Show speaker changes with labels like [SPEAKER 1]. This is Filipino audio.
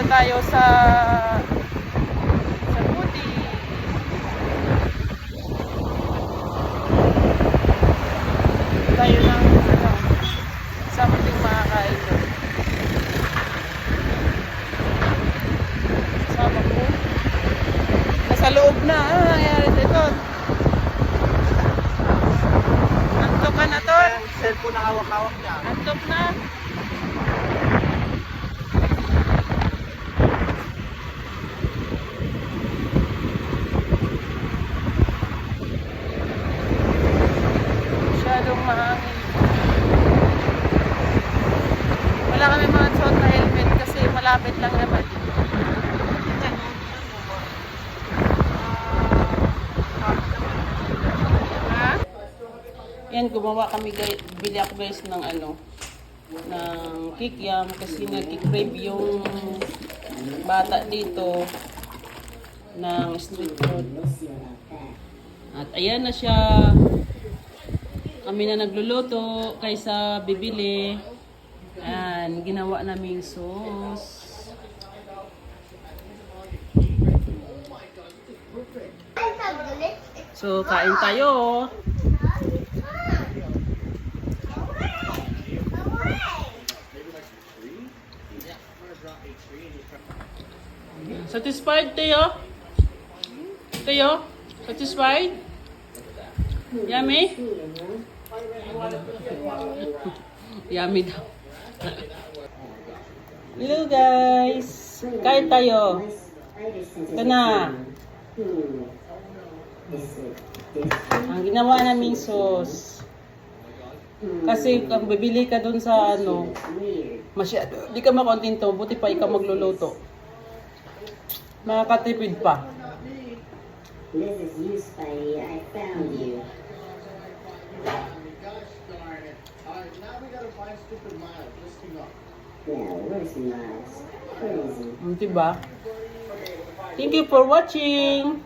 [SPEAKER 1] tayo sa Buti. Tayo ng something makakain doon. Sama ko. Nasa loob na. Ano nangyari dito? Antok ka na to?
[SPEAKER 2] Cellphone na hawak-hawak niya.
[SPEAKER 1] Antok na. Masyadong mahangin. Wala kami mga suot na helmet kasi malapit lang naman. Ha? Yan, gumawa kami guys, bili ako guys ng ng kikiam kasi nagkikrave yung bata dito ng street food. At ayan na siya. Kami na nagluluto kaysa bibili. Ayan, ginawa naming sauce. So, kain tayo. Satisfied, Teo? Teo? Satisfied? Yummy? Yummy daw. Hello guys! Kain tayo. Ito na. Ang ginawa naming sauce. Kasi kung bibili ka dun sa masyado, di ka makontento, buti pa ikaw magluluto. Makakatipid pa.
[SPEAKER 3] This is used by I found you. Yeah, where's Miles? Crazy.
[SPEAKER 1] Diba? Thank you for watching.